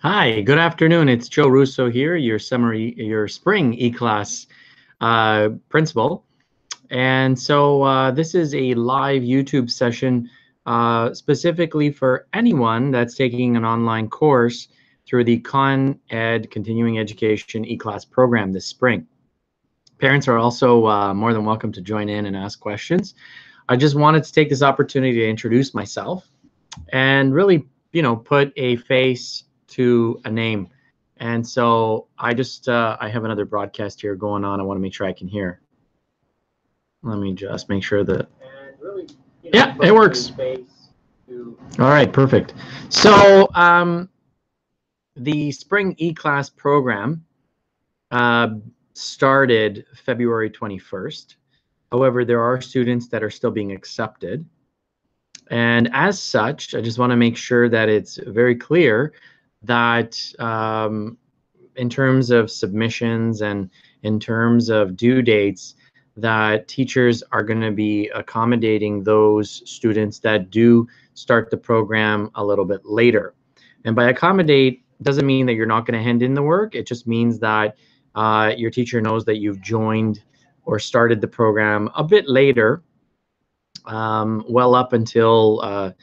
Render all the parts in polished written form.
Hi, good afternoon. It's Joe.Russo here, your spring eClass principal. And so this is a live YouTube session specifically for anyone that's taking an online course through the ConEd Continuing Education eClass program this spring. Parents are also more than welcome to join in and ask questions. I just wanted to take this opportunity to introduce myself and really, put a face to a name. And so I have another broadcast here going on. I want to make sure I can hear. Let me just make sure that. And really, yeah, it works. All right, perfect. So the spring eClass program started February 21st. However, there are students that are still being accepted. And as such, I just want to make sure that it's very clear that in terms of submissions and in terms of due dates, that teachers are going to be accommodating those students that do start the program a little bit later. And by accommodate doesn't mean that you're not going to hand in the work. It just means that your teacher knows that you've joined or started the program a bit later, well up until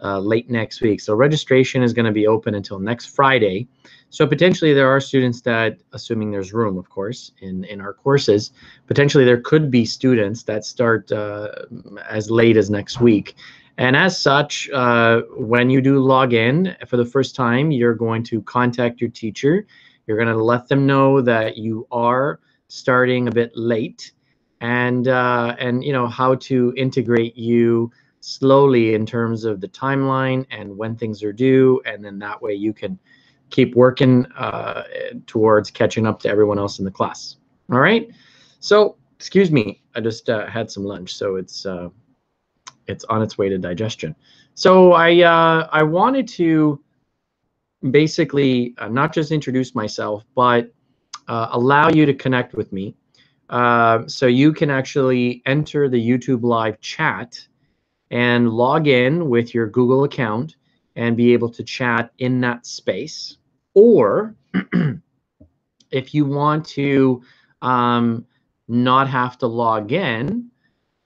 late next week. So registration is going to be open until next Friday. So potentially there are students that, assuming there's room, of course, in our courses, potentially there could be students that start as late as next week. And as such, when you do log in for the first time, you're going to contact your teacher. You're going to let them know that you are starting a bit late, and how to integrate you slowly in terms of the timeline and when things are due, and then that way you can keep working towards catching up to everyone else in the class. All right. So excuse me, I just had some lunch, so it's on its way to digestion. So I wanted to basically not just introduce myself, but allow you to connect with me. So you can actually enter the YouTube live chat and log in with your Google account and be able to chat in that space. Or if you want to not have to log in,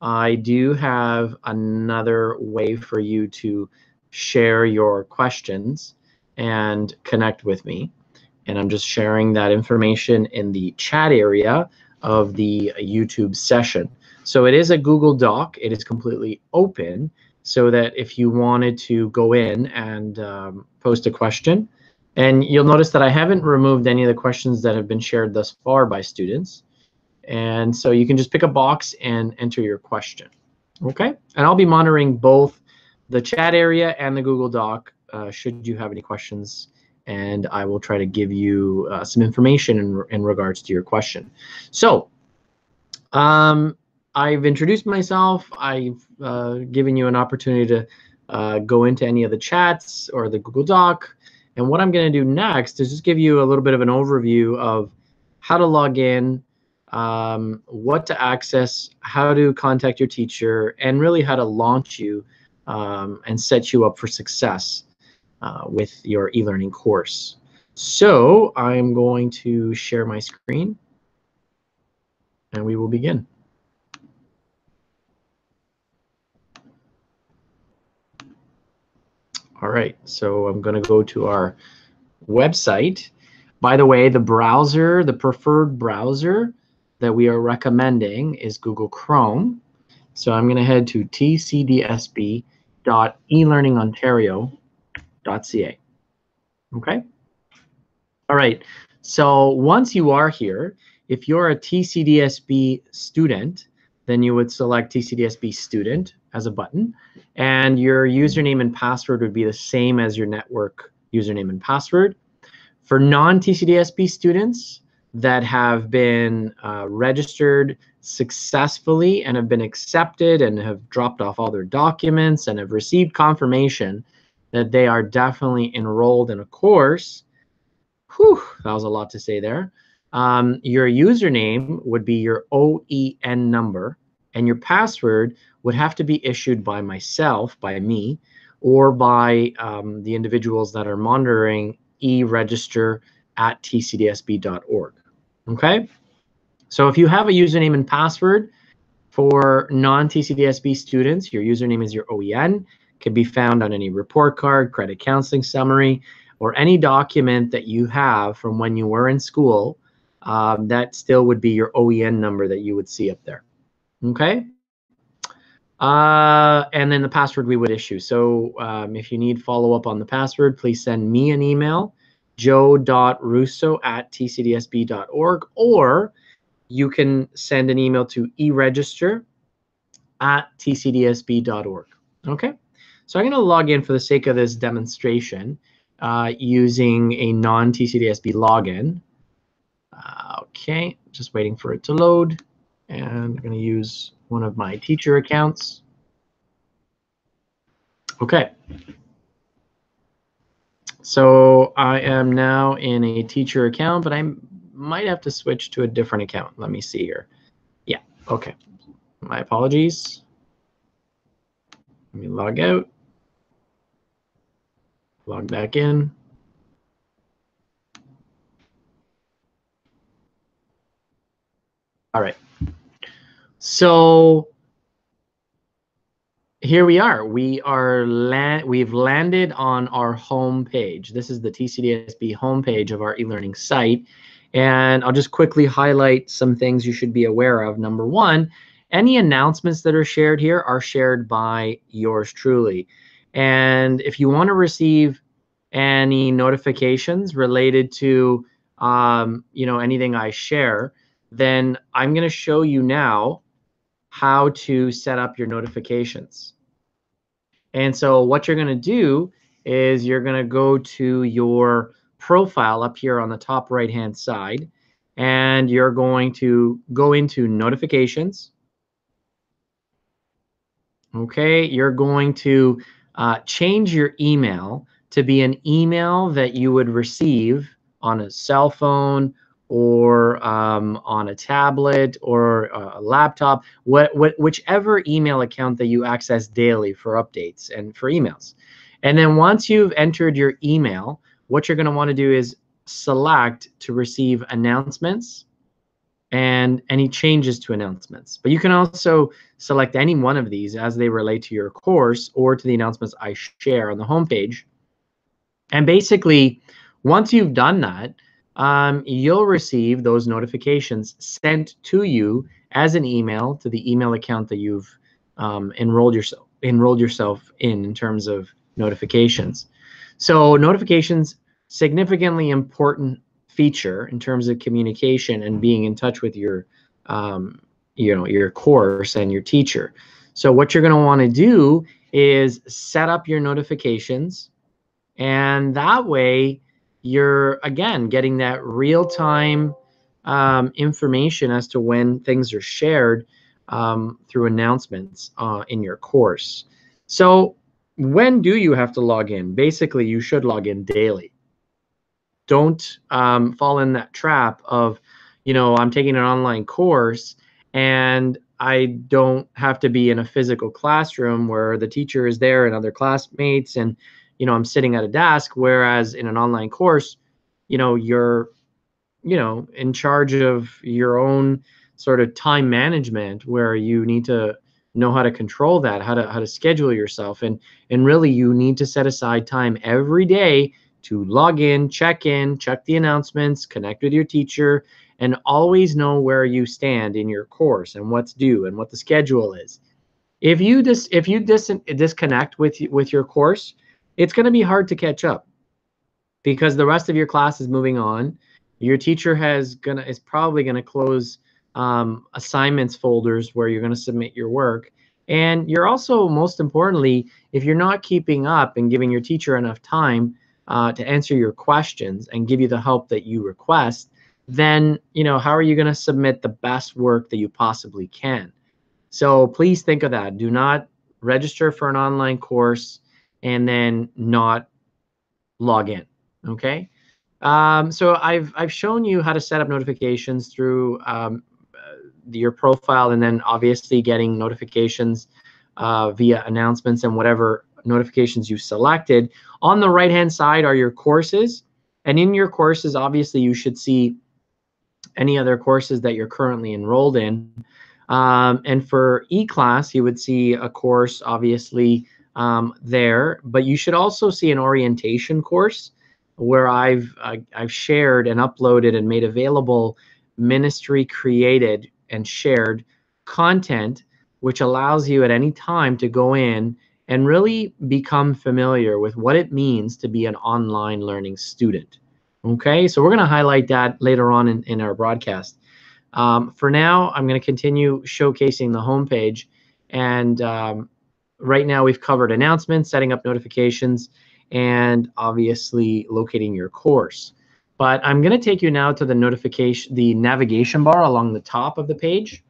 I do have another way for you to share your questions and connect with me. And I'm just sharing that information in the chat area of the YouTube session. So it is a Google Doc. It is completely open, so that if you wanted to go in and post a question, and you'll notice that I haven't removed any of the questions that have been shared thus far by students. And so you can just pick a box and enter your question. Okay? And I'll be monitoring both the chat area and the Google Doc should you have any questions, and I will try to give you some information in regards to your question. So I've introduced myself. I've given you an opportunity to go into any of the chats or the Google Doc. And what I'm going to do next is just give you a little bit of an overview of how to log in, what to access, how to contact your teacher, and really how to launch you and set you up for success with your e-learning course. So I'm going to share my screen, and we will begin. All right, so I'm going to go to our website. By the way, the preferred browser that we are recommending is Google Chrome. So I'm going to head to tcdsb.elearningontario.ca. Okay? All right, so once you are here, if you're a TCDSB student, then you would select TCDSB student as a button, and your username and password would be the same as your network username and password. For non-TCDSB students that have been registered successfully and have been accepted and have dropped off all their documents and have received confirmation that they are definitely enrolled in a course, whew, that was a lot to say there. Your username would be your OEN number, and your password would have to be issued by myself, by me, or by the individuals that are monitoring eregister@tcdsb.org. Okay? So if you have a username and password for non-TCDSB students, your username is your OEN. Can be found on any report card, credit counseling summary, or any document that you have from when you were in school. That still would be your OEN number that you would see up there. Okay? And then the password we would issue. So if you need follow-up on the password, please send me an email, Joe.Russo@tcdsb.org, or you can send an email to eregister@tcdsb.org. Okay, so I'm going to log in for the sake of this demonstration using a non-TCDSB login. Okay, just waiting for it to load, and I'm going to use one of my teacher accounts. Okay, so I am now in a teacher account, but I might have to switch to a different account. Let me see here. Yeah, okay. My apologies. Let me log out. Log back in. All right. So here we are. We've landed on our home page. This is the TCDSB homepage of our e-learning site. And I'll just quickly highlight some things you should be aware of. Number one, any announcements that are shared here are shared by yours truly. And if you want to receive any notifications related to anything I share, then I'm going to show you now how to set up your notifications. And so what you're going to do is you're going to go to your profile up here on the top right hand side, and you're going to go into notifications. Okay, you're going to change your email to be an email that you would receive on a cell phone or on a tablet or a laptop, whichever email account that you access daily for updates and for emails. And then once you've entered your email, what you're going to want to do is select to receive announcements and any changes to announcements. But you can also select any one of these as they relate to your course or to the announcements I share on the homepage. And basically, once you've done that, you'll receive those notifications sent to you as an email to the email account that you've enrolled yourself in terms of notifications. So notifications, significantly important feature in terms of communication and being in touch with your your course and your teacher. So what you're going to want to do is set up your notifications, and that way you're again getting that real-time information as to when things are shared through announcements in your course. So when do you have to log in? Basically, you should log in daily. Don't fall in that trap of, I'm taking an online course and I don't have to be in a physical classroom where the teacher is there and other classmates and, I'm sitting at a desk. Whereas in an online course, you're, in charge of your own sort of time management, where you need to know how to control that, how to schedule yourself. And really you need to set aside time every day to log in, check the announcements, connect with your teacher, and always know where you stand in your course and what's due and what the schedule is. If you disconnect with your course, it's going to be hard to catch up because the rest of your class is moving on. Your teacher is probably going to close assignments folders where you're going to submit your work. And you're also, most importantly, if you're not keeping up and giving your teacher enough time to answer your questions and give you the help that you request, then how are you going to submit the best work that you possibly can? So please think of that. Do not register for an online course and then not log in. Okay. So I've shown you how to set up notifications through your profile, and then obviously getting notifications via announcements and whatever notifications you've selected. On the right hand side are your courses. And in your courses, obviously, you should see any other courses that you're currently enrolled in. And for eClass, you would see a course, obviously, there, but you should also see an orientation course where I've shared and uploaded and made available ministry created and shared content, which allows you at any time to go in and really become familiar with what it means to be an online learning student. Okay, so we're going to highlight that later on in our broadcast. For now, I'm going to continue showcasing the homepage. And right now we've covered announcements, setting up notifications, and obviously locating your course. But I'm going to take you now to the navigation bar along the top of the page.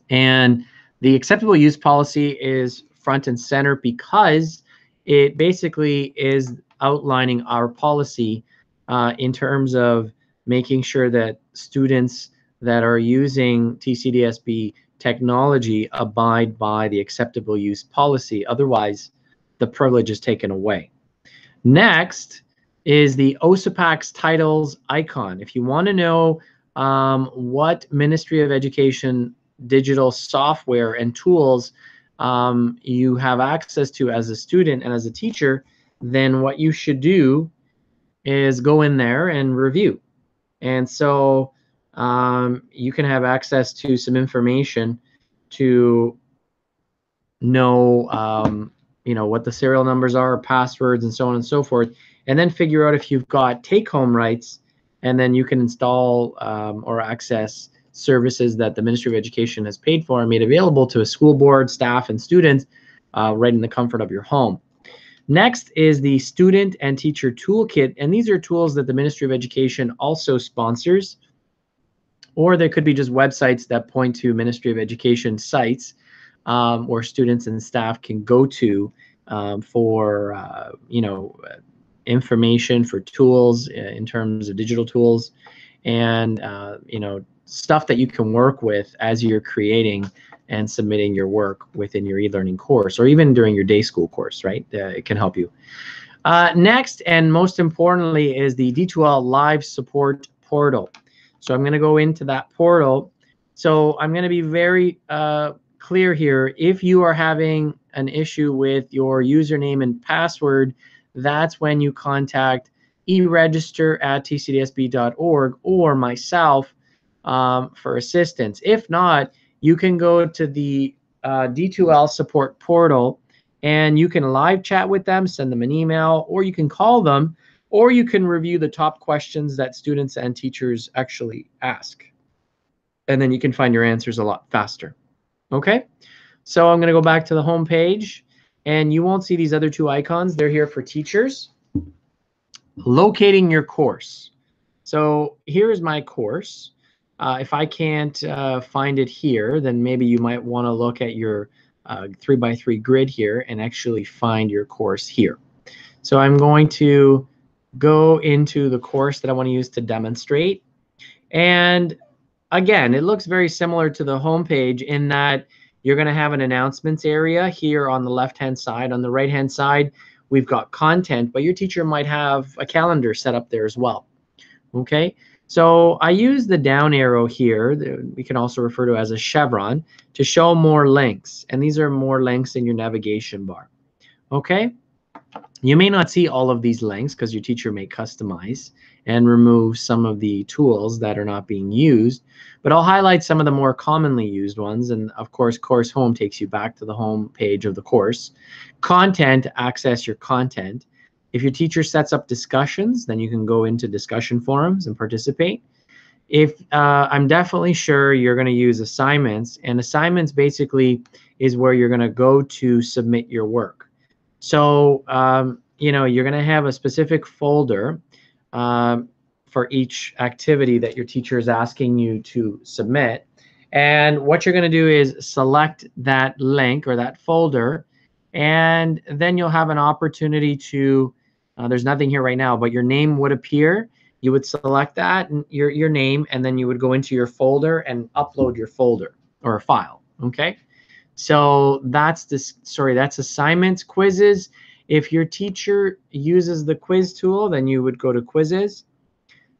And the acceptable use policy is front and center because it basically is outlining our policy in terms of making sure that students that are using TCDSB technology abide by the acceptable use policy. Otherwise, the privilege is taken away. Next is the OSAPAC's titles icon. If you want to know what Ministry of Education digital software and tools you have access to as a student and as a teacher, then what you should do is go in there and review. And so you can have access to some information to know, what the serial numbers are, passwords, and so on and so forth, and then figure out if you've got take-home rights, and then you can install or access services that the Ministry of Education has paid for and made available to a school board, staff, and students right in the comfort of your home. Next is the Student and Teacher Toolkit, and these are tools that the Ministry of Education also sponsors, or there could be just websites that point to Ministry of Education sites where students and staff can go to for, information, for tools in terms of digital tools, and, stuff that you can work with as you're creating and submitting your work within your e-learning course, or even during your day school course, right? It can help you. Next, and most importantly, is the D2L Live Support Portal. So I'm going to go into that portal. So I'm going to be very clear here. If you are having an issue with your username and password, that's when you contact eregister@tcdsb.org or myself for assistance. If not, you can go to the D2L support portal and you can live chat with them, send them an email, or you can call them, or you can review the top questions that students and teachers actually ask. And then you can find your answers a lot faster. Okay, so I'm going to go back to the home page, and you won't see these other two icons. They're here for teachers. Locating your course. So here's my course. If I can't find it here, then maybe you might want to look at your 3x3 grid here and actually find your course here. So I'm going to go into the course that I want to use to demonstrate. And again, it looks very similar to the home page in that you're going to have an announcements area here on the left-hand side. On the right-hand side, we've got content, but your teacher might have a calendar set up there as well. Okay, so I use the down arrow here, we can also refer to as a chevron, to show more links. And these are more links in your navigation bar. Okay, you may not see all of these links because your teacher may customize and remove some of the tools that are not being used, but I'll highlight some of the more commonly used ones. And of course, Course Home takes you back to the home page of the course. Content, access your content. If your teacher sets up discussions, then you can go into discussion forums and participate. If I'm definitely sure you're going to use assignments, and assignments basically is where you're going to go to submit your work. So, you're going to have a specific folder for each activity that your teacher is asking you to submit. And what you're going to do is select that link or that folder, and then you'll have an opportunity to, there's nothing here right now, but your name would appear. You would select that and your name, and then you would go into your folder and upload your folder or a file. Okay. So that's assignments, quizzes. If your teacher uses the quiz tool, then you would go to quizzes.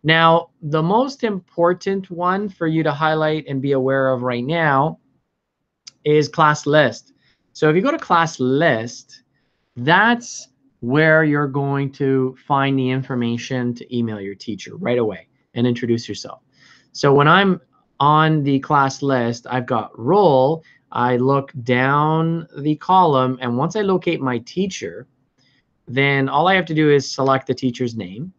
Now, the most important one for you to highlight and be aware of right now is class list. So if you go to class list, that's where you're going to find the information to email your teacher right away and introduce yourself. So when I'm on the class list, I've got role. I look down the column, and once I locate my teacher, then all I have to do is select the teacher's name,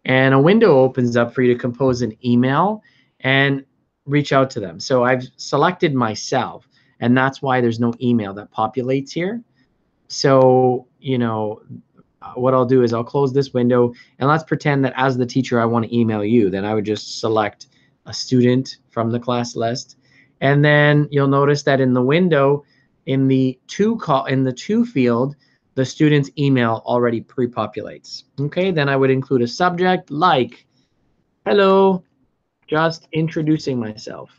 and a window opens up for you to compose an email and reach out to them. So I've selected myself, and that's why there's no email that populates here. So, you know, what I'll do is I'll close this window, and let's pretend that as the teacher I want to email you. Then I would just select a student from the class list, and then you'll notice that in the window, in the to field, the student's email already pre-populates. Okay, then I would include a subject like, hello, just introducing myself.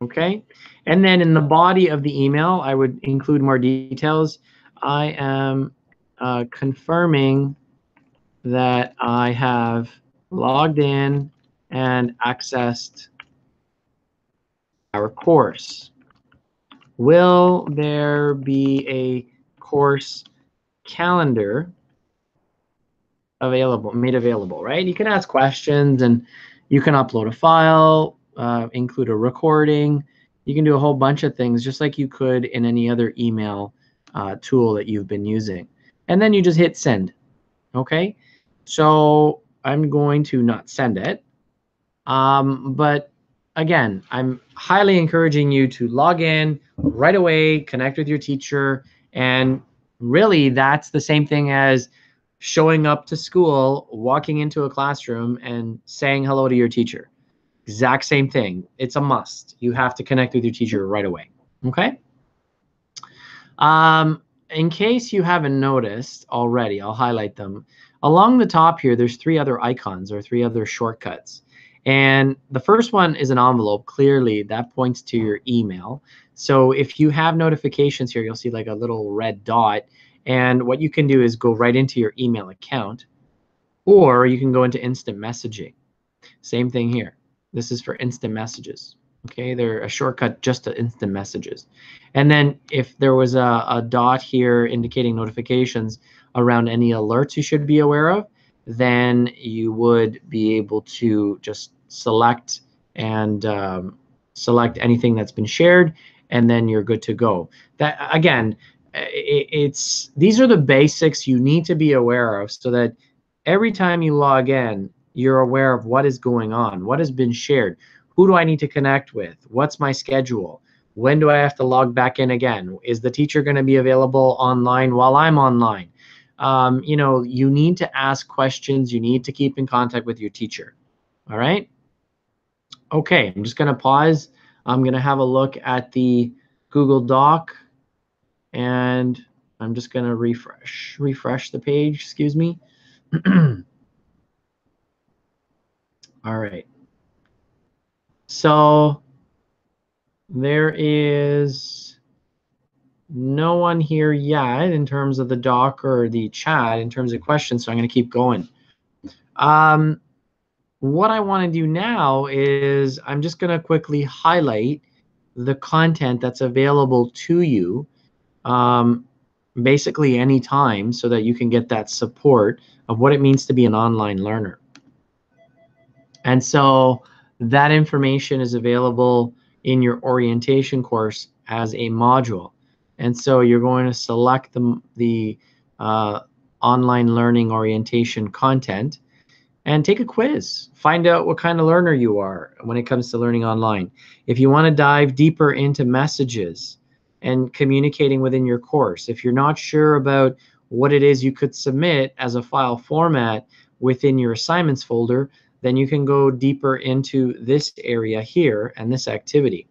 Okay, and then in the body of the email, I would include more details. I am confirming that I have logged in and accessed our course. Will there be a course calendar made available, right? You can ask questions, and you can upload a file, include a recording. You can do a whole bunch of things just like you could in any other email tool that you've been using. And then you just hit send. Okay, so I'm going to not send it. But again, I'm highly encouraging you to log in right away, connect with your teacher, and really that's the same thing as showing up to school, walking into a classroom, and saying hello to your teacher. Exact same thing. It's a must. You have to connect with your teacher right away. Okay? In case you haven't noticed already, I'll highlight them. Along the top here, there's 3 other icons or 3 other shortcuts. And the first one is an envelope. Clearly, that points to your email. So if you have notifications here, you'll see like a little red dot. And what you can do is go right into your email account, or you can go into instant messaging. Same thing here. This is for instant messages. Okay, they're a shortcut just to instant messages. And then if there was a dot here indicating notifications around any alerts you should be aware of, then you would be able to just select and select anything that's been shared, and then you're good to go. That again, these are the basics you need to be aware of, so that every time you log in, you're aware of what is going on, what has been shared, who do I need to connect with, what's my schedule, when do I have to log back in again, is the teacher going to be available online while I'm online. You know, you need to ask questions, you need to keep in contact with your teacher. All right. Okay, I'm just going to pause. I'm going to have a look at the Google Doc, and I'm just going to refresh the page, excuse me. All right. So there is no one here yet in terms of the doc or the chat in terms of questions, so I'm going to keep going. What I want to do now is I'm just going to quickly highlight the content that's available to you basically anytime, so that you can get that support of what it means to be an online learner. And so that information is available in your orientation course as a module. And so you're going to select the online learning orientation content and take a quiz. Find out what kind of learner you are when it comes to learning online. If you want to dive deeper into messages and communicating within your course, if you're not sure about what it is you could submit as a file format within your assignments folder, then you can go deeper into this area here and this activity.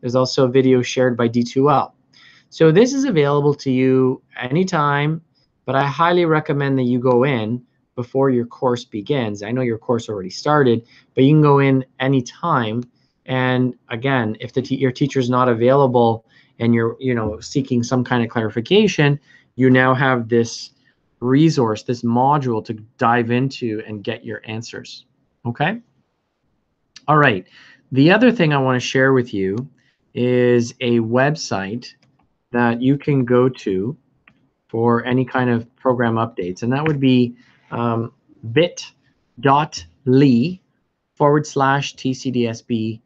There's also a video shared by D2L. So this is available to you anytime, but I highly recommend that you go in before your course begins. I know your course already started, but you can go in anytime. And again, if your teacher's not available and you're, seeking some kind of clarification, you now have this resource, this module to dive into and get your answers. Okay? All right. The other thing I want to share with you is a website that you can go to for any kind of program updates, and that would be bit.ly/TCDSB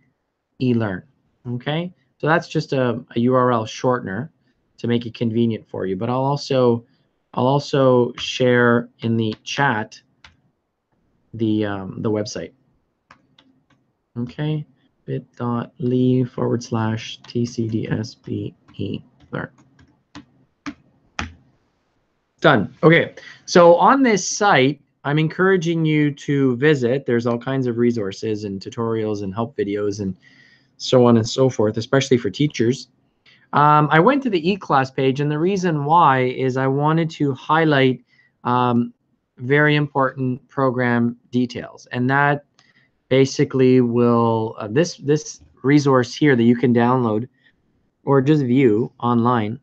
eLearn. Okay, so that's just a URL shortener to make it convenient for you. But I'll also share in the chat the website. Okay, bit.ly/TCDSB eLearn. Done. Okay, so on this site, I'm encouraging you to visit. There's all kinds of resources and tutorials and help videos and so on and so forth, especially for teachers. I went to the eClass page, and the reason why is I wanted to highlight very important program details, and that basically will this resource here that you can download or just view online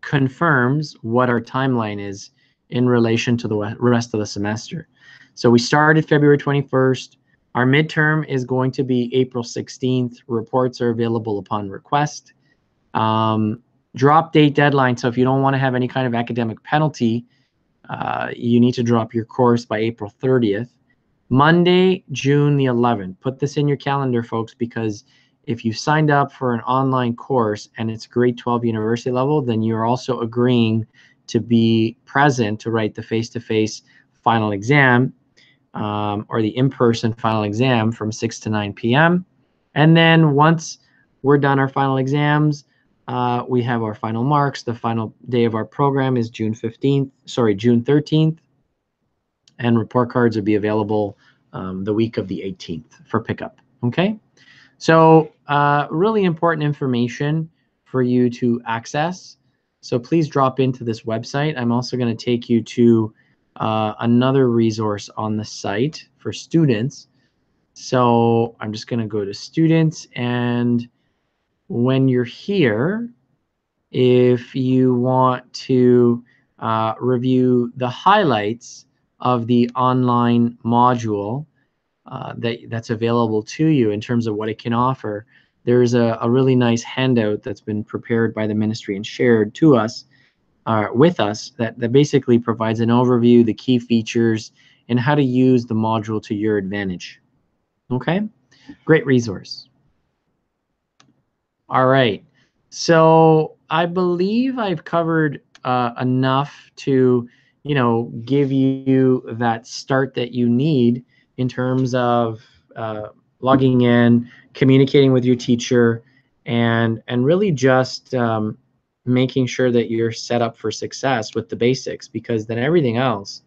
confirms what our timeline is in relation to the rest of the semester. So we started February 21st. Our midterm is going to be April 16th. Reports are available upon request. Drop date deadline. So if you don't want to have any kind of academic penalty, you need to drop your course by April 30th. Monday, June the 11th. Put this in your calendar, folks, because if you signed up for an online course and it's grade 12 university level, then you're also agreeing to be present to write the face-to-face final exam or the in-person final exam from 6 to 9 p.m. And then once we're done our final exams, we have our final marks. The final day of our program is June 13th. And report cards will be available the week of the 18th for pickup. Okay? So really important information for you to access. So please drop into this website. I'm also going to take you to another resource on the site for students. So I'm just going to go to students, and when you're here, if you want to review the highlights of the online module that's available to you in terms of what it can offer, there's a really nice handout that's been prepared by the ministry and shared to us, with us, that basically provides an overview, the key features, and how to use the module to your advantage. Okay, great resource. All right, so I believe I've covered enough to, give you that start that you need in terms of logging in, communicating with your teacher, and really just making sure that you're set up for success with the basics, because then everything else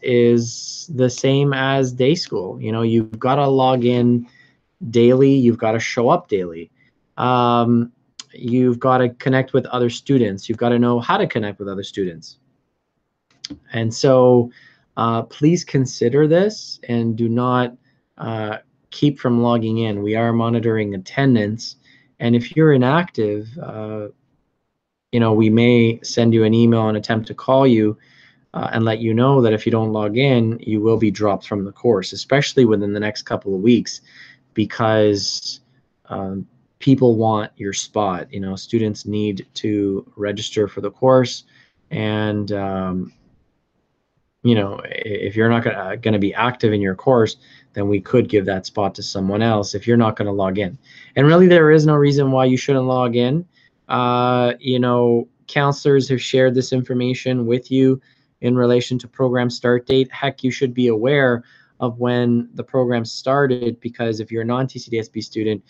is the same as day school. You've got to log in daily, you've got to show up daily. You've got to connect with other students. You've got to know how to connect with other students. And so please consider this and do not keep from logging in. We are monitoring attendance. And if you're inactive, we may send you an email and attempt to call you and let you know that if you don't log in, you will be dropped from the course, especially within the next couple of weeks, because people want your spot. Students need to register for the course, and if you're not going to be active in your course, then we could give that spot to someone else if you're not going to log in. And really, there is no reason why you shouldn't log in. Counselors have shared this information with you in relation to program start date. Heck, you should be aware of when the program started, because if you're a non-TCDSB student,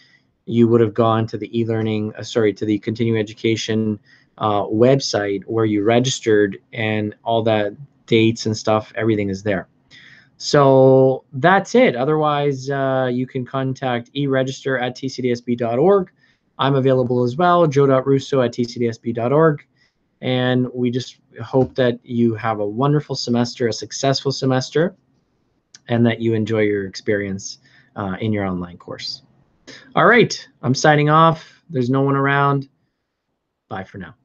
you would have gone to the to the continuing education website where you registered, and all that dates and stuff, everything is there. So that's it. Otherwise, you can contact eregister@tcdsb.org. I'm available as well, Joe.Russo @tcdsb.org. And we just hope that you have a wonderful semester, a successful semester, and that you enjoy your experience in your online course. All right, I'm signing off. There's no one around. Bye for now.